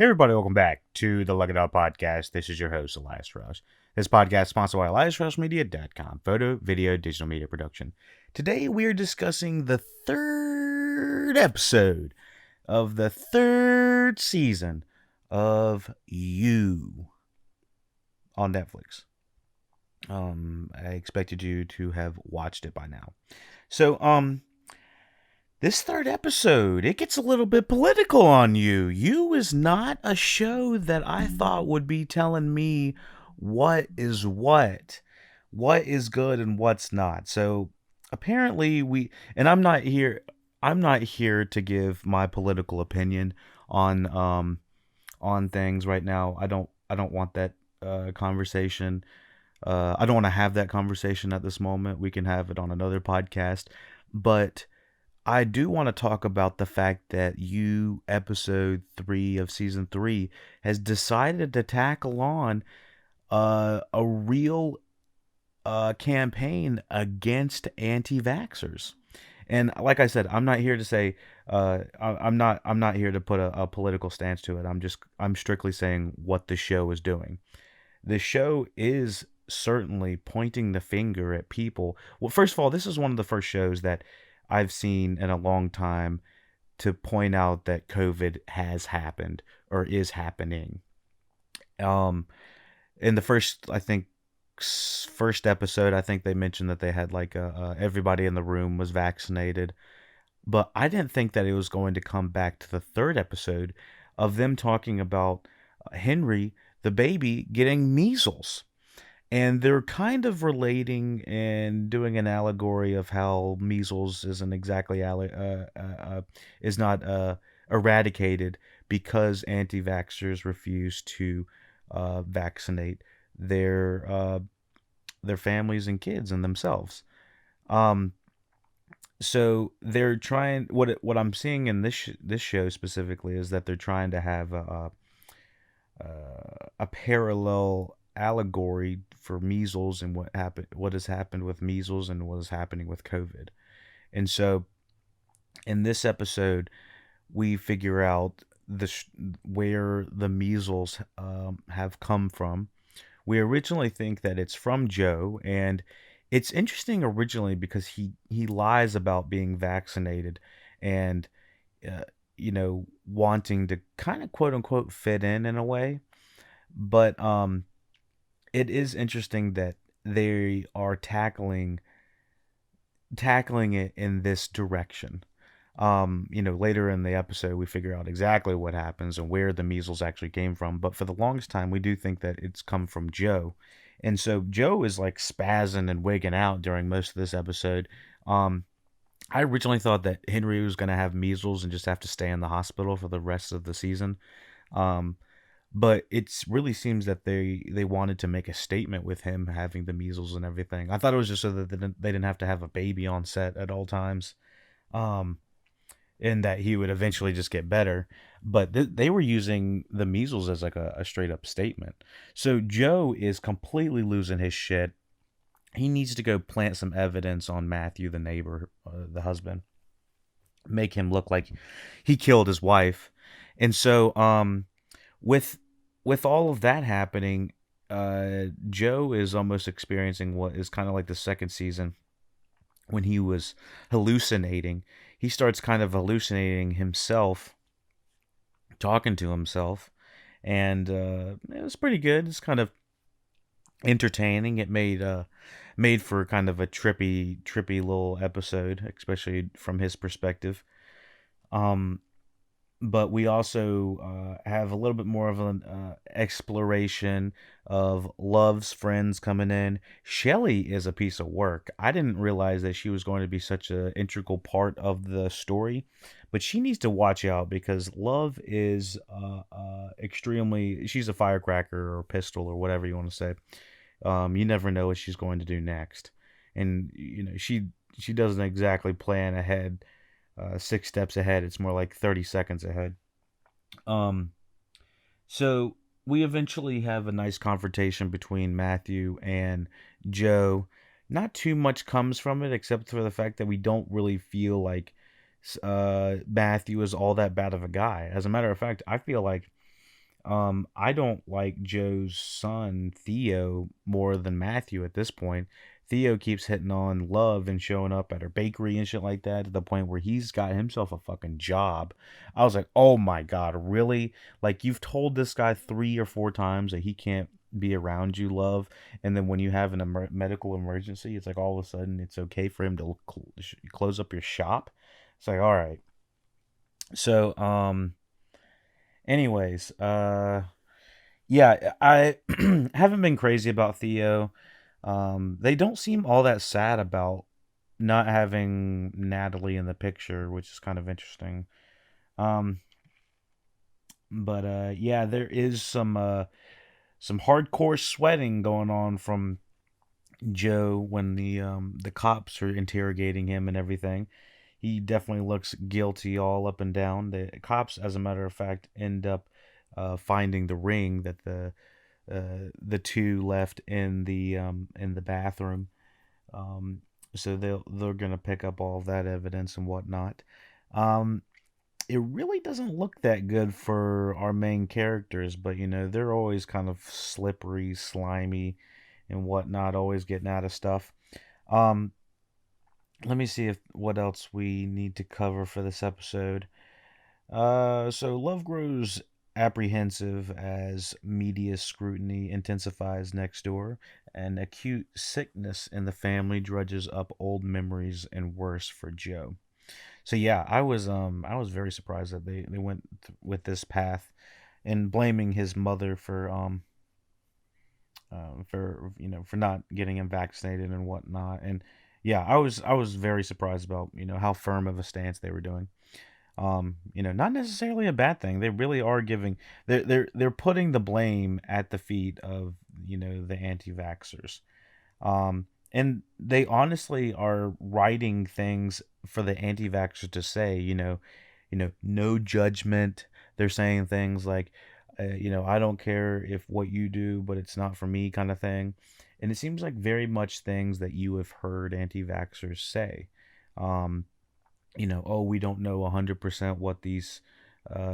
Hey everybody, welcome back to the LuckyDog podcast. This is your host, Elias Rush. This podcast is sponsored by EliasRushMedia.com, photo, video, digital media production. Today we are discussing the third episode of the third season of You on Netflix. I expected you to have watched it by now. So, this third episode, it gets a little bit political on You. You is not a show that I thought would be telling me what is what is good and what's not. So apparently and I'm not here to give my political opinion on things right now. I don't want that conversation. I don't want to have that conversation at this moment. We can have it on another podcast, but I do want to talk about the fact that You episode 3 of season 3 has decided to tackle on a real campaign against anti-vaxxers. And like I said, I'm not here to say I'm not here to put a political stance to it. I'm strictly saying what the show is doing. The show is certainly pointing the finger at people. Well, first of all, this is one of the first shows that I've seen in a long time to point out that COVID has happened or is happening. Um, in the first, I think, first episode, I think they mentioned that they had like everybody in the room was vaccinated, but I didn't think that it was going to come back to the third episode of them talking about Henry, the baby, getting measles. And they're kind of relating and doing an allegory of how measles isn't exactly is not eradicated because anti-vaxxers refuse to vaccinate their their families and kids and themselves. Um, so they're trying. What I'm seeing in this show specifically is that they're trying to have a parallel allegory for measles and what has happened with measles and what is happening with COVID. And so in this episode, we figure out where the measles have come from. We originally think that it's from Joe, and it's interesting originally because he lies about being vaccinated and uh, wanting to kind of quote unquote fit in a way. But it is interesting that they are tackling it in this direction. Later in the episode, we figure out exactly what happens and where the measles actually came from. But for the longest time, we do think that it's come from Joe. And so Joe is like spazzing and wigging out during most of this episode. Um, I originally thought that Henry was going to have measles and just have to stay in the hospital for the rest of the season. Um, but it really seems that they wanted to make a statement with him having the measles and everything. I thought it was just so that they didn't have to have a baby on set at all times. Um, and that he would eventually just get better. But they were using the measles as like a straight up statement. So Joe is completely losing his shit. He needs to go plant some evidence on Matthew, the neighbor, the husband, make him look like he killed his wife. And so, with all of that happening, Joe is almost experiencing what is kind of like the second season when he was hallucinating. He starts kind of hallucinating himself, talking to himself, and it was pretty good. It's kind of entertaining. It made for kind of a trippy little episode, especially from his perspective. Um, but we also have a little bit more of an exploration of Love's friends coming in. Shelly is a piece of work. I didn't realize that she was going to be such an integral part of the story, but she needs to watch out because Love is extremely. She's a firecracker or pistol or whatever you want to say. You never know what she's going to do next, and she doesn't exactly plan ahead 6 steps ahead. It's more like 30 seconds ahead. Um, so we eventually have a nice confrontation between Matthew and Joe. Not too much comes from it, except for the fact that we don't really feel like Matthew is all that bad of a guy. As a matter of fact, I feel like I don't like Joe's son Theo more than Matthew at this point. Theo keeps hitting on Love and showing up at her bakery and shit like that, to the point where he's got himself a fucking job. I was like, oh my god, really? Like, you've told this guy 3 or 4 times that he can't be around you, Love, and then when you have an medical emergency, it's like all of a sudden it's okay for him to close up your shop. It's like, all right. So, anyways, yeah, I haven't been crazy about Theo. They don't seem all that sad about not having Natalie in the picture, which is kind of interesting. Um, but yeah, there is some hardcore sweating going on from Joe when the cops are interrogating him and everything. He definitely looks guilty all up and down. The cops, as a matter of fact, end up finding the ring that the two left in the bathroom. So they're gonna pick up all of that evidence and whatnot. Um, it really doesn't look that good for our main characters, but they're always kind of slippery, slimy, and whatnot, always getting out of stuff. Um, Let me see if what else we need to cover for this episode. So Love grows apprehensive as media scrutiny intensifies next door, and acute sickness in the family drudges up old memories and worse for Joe. So yeah, I was very surprised that they went with this path and blaming his mother for for not getting him vaccinated and whatnot. And yeah, I was very surprised about how firm of a stance they were doing. Not necessarily a bad thing. They really are giving they're putting the blame at the feet of the anti-vaxxers. And they honestly are writing things for the anti-vaxxers to say, no judgment. They're saying things like, I don't care if what you do, but it's not for me, kind of thing. And it seems like very much things that you have heard anti-vaxxers say. Um, oh, we don't know 100% what these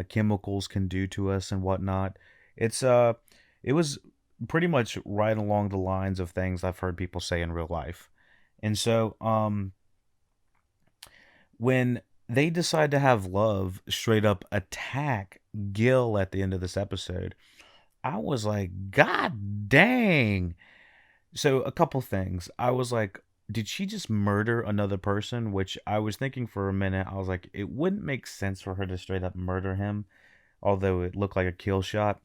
chemicals can do to us and whatnot. It's it was pretty much right along the lines of things I've heard people say in real life. And so when they decide to have Love straight up attack Gil at the end of this episode, I was like, God dang. So a couple things. I was like, did she just murder another person? Which I was thinking for a minute. I was like, it wouldn't make sense for her to straight up murder him, although it looked like a kill shot.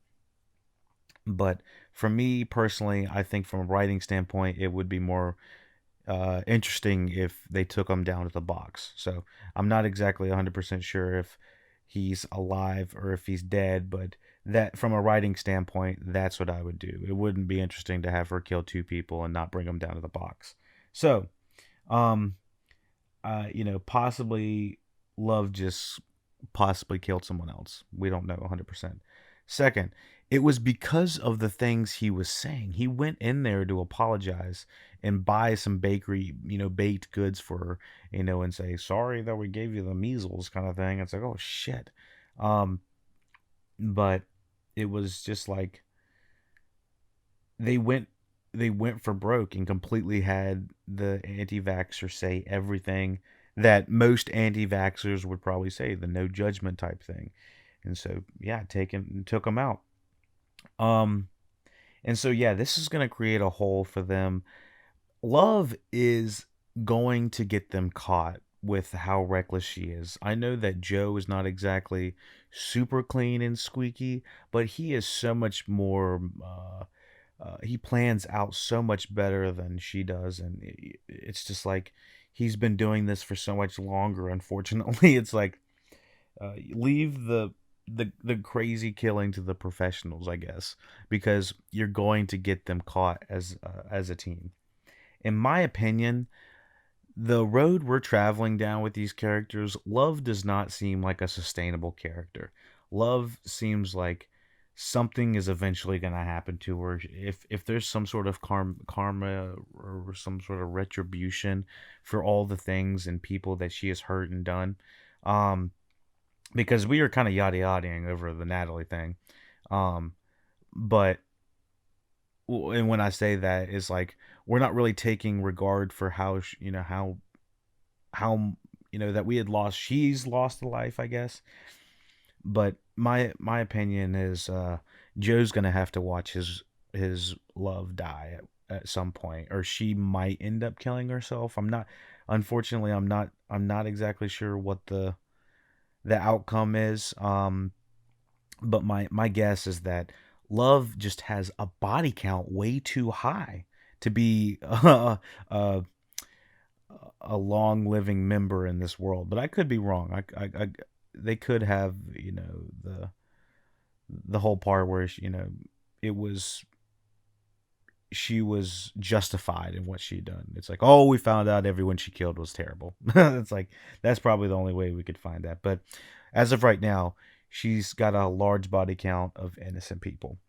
But for me personally, I think from a writing standpoint, it would be more interesting if they took him down to the box. So I'm not exactly 100% sure if he's alive or if he's dead, but that from a writing standpoint, that's what I would do. It wouldn't be interesting to have her kill two people and not bring them down to the box. So, um, possibly Love just possibly killed someone else. We don't know 100%. Second, it was because of the things he was saying. He went in there to apologize and buy some bakery, baked goods for her, and say, sorry that we gave you the measles kind of thing. It's like, oh shit. Um, but it was just like they went they went for broke and completely had the anti-vaxxer say everything that most anti-vaxxers would probably say, the no judgment type thing. And so yeah, took him out. Um and so yeah, this is going to create a hole for them. Love is going to get them caught with how reckless she is. I know that Joe is not exactly super clean and squeaky, but he is so much more he plans out so much better than she does, and it's just like he's been doing this for so much longer. Unfortunately, it's like leave the crazy killing to the professionals, I guess, because you're going to get them caught as a team. In my opinion, the road we're traveling down with these characters, Love does not seem like a sustainable character. Love seems like something is eventually going to happen to her. If there's some sort of karma or some sort of retribution for all the things and people that she has hurt and done, because we are kind of yada yadaing over the Natalie thing. Um, but and when I say that, is like we're not really taking regard for how how that we had lost. She's lost a life, I guess. But my opinion is Joe's gonna have to watch his love die at some point, or she might end up killing herself. I'm not. Unfortunately, I'm not exactly sure what the outcome is. But my guess is that Love just has a body count way too high to be a long living member in this world. But I could be wrong. They could have the whole part where it was she was justified in what she'd done. It's like, oh, we found out everyone she killed was terrible. It's like that's probably the only way we could find that. But as of right now, she's got a large body count of innocent people,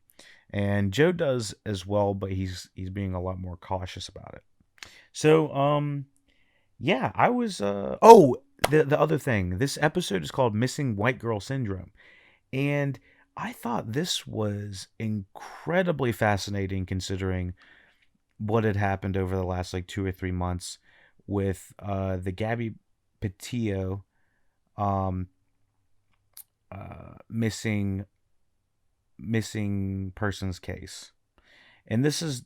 and Joe does as well, but he's being a lot more cautious about it. So, yeah, I was. Oh, the other thing. This episode is called "Missing White Girl Syndrome," and I thought this was incredibly fascinating considering what had happened over the last like 2 or 3 months with the Gabby Petito um, missing persons case. And this is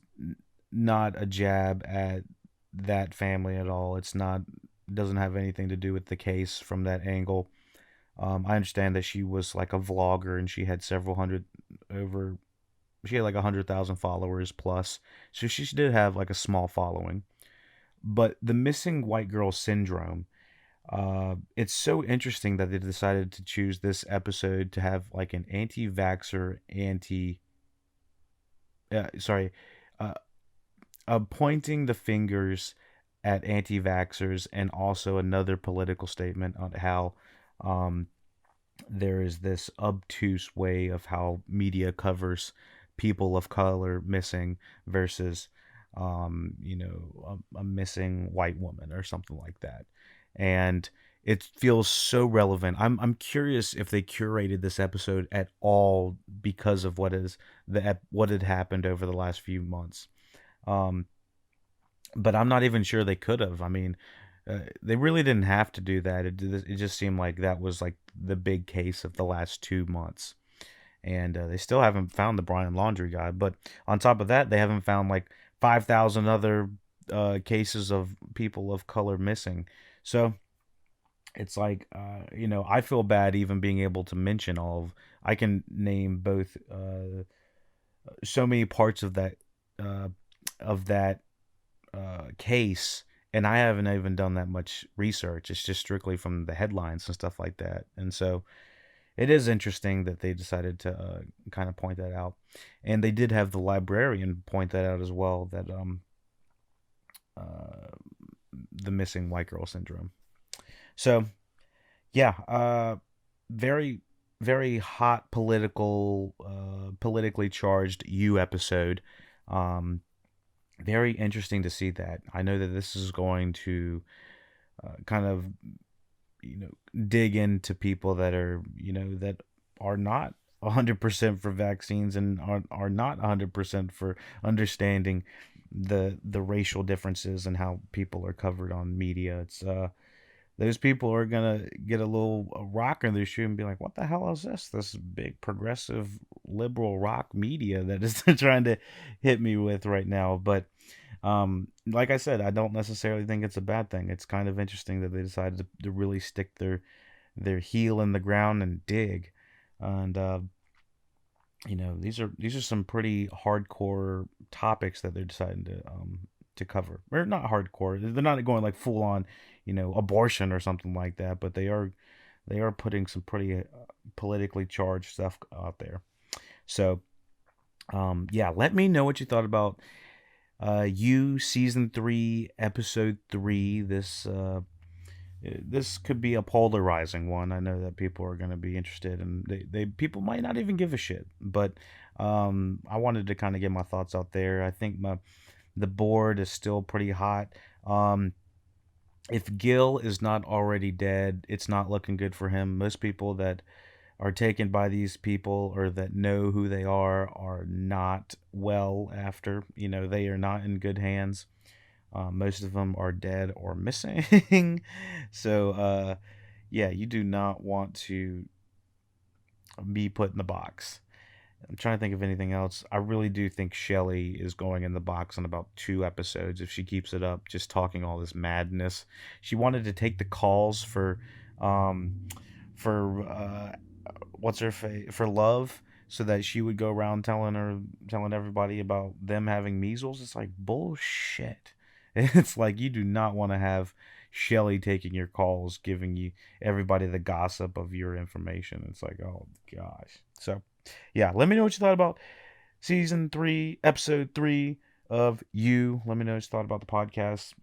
not a jab at that family at all. It's not doesn't have anything to do with the case from that angle. I understand that she was like a vlogger and she had several hundred over. She had like 100,000 followers plus, so she did have like a small following. But the missing white girl syndrome, it's so interesting that they decided to choose this episode to have like an anti-vaxxer, sorry, uh, pointing the fingers at anti-vaxxers, and also another political statement on how um, there is this obtuse way of how media covers people of color missing versus a missing white woman or something like that. And it feels so relevant. I'm curious if they curated this episode at all because of what had happened over the last few months. um but I'm not even sure they could have. I mean, they really didn't have to do that. It just seemed like that was like the big case of the last 2 months, and they still haven't found the Brian Laundrie guy. But on top of that, they haven't found like 5,000 other cases of people of color missing. So it's like I feel bad even being able to mention all of. I can name both so many parts uh, of that case, and I haven't even done that much research. It's just strictly from the headlines and stuff like that. And so it is interesting that they decided to kind of point that out, and they did have the librarian point that out as well. That uh, the missing white girl syndrome. So yeah, very very hot politically charged episode. Um, Very interesting to see that. I know that this is going to kind of dig into people that are not 100% for vaccines, and are not 100% for understanding the racial differences and how people are covered on media. It's those people are gonna get a little rock in their shoe and be like, "What the hell is this? This big progressive liberal rock media that is trying to hit me with right now." But like I said, I don't necessarily think it's a bad thing. It's kind of interesting that they decided to really stick their heel in the ground and dig. And these are some pretty hardcore topics that they're deciding to cover. Or not hardcore. They're not going like full on, abortion or something like that, but they are putting some pretty politically charged stuff out there. So, yeah, let me know what you thought about You season 3, episode 3. This could be a polarizing one. I know that people are going to be interested, and they people might not even give a shit. But I wanted to kind of get my thoughts out there. I think the board is still pretty hot. If Gil is not already dead, it's not looking good for him. Most people that are taken by these people or that know who they are not well after. They are not in good hands. Most of them are dead or missing. So, yeah, you do not want to be put in the box. I'm trying to think of anything else. I really do think Shelly is going in the box in about 2 episodes if she keeps it up, just talking all this madness. She wanted to take the calls um, for what's her face for Love, so that she would go around telling everybody about them having measles. It's like bullshit. It's like you do not want to have Shelly taking your calls, giving you everybody the gossip of your information. It's like, oh gosh. So, yeah, let me know what you thought about season 3, episode 3 of You. Let me know what you thought about the podcast.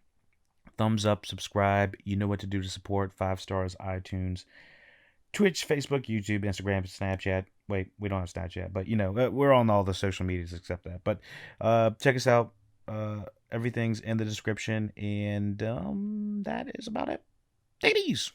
Thumbs up, subscribe. You know what to do to support. 5 stars, iTunes, Twitch, Facebook, YouTube, Instagram, Snapchat. Wait, we don't have Snapchat, but we're on all the social medias except that. But check us out. Everything's in the description, and that is about it. Take it easy.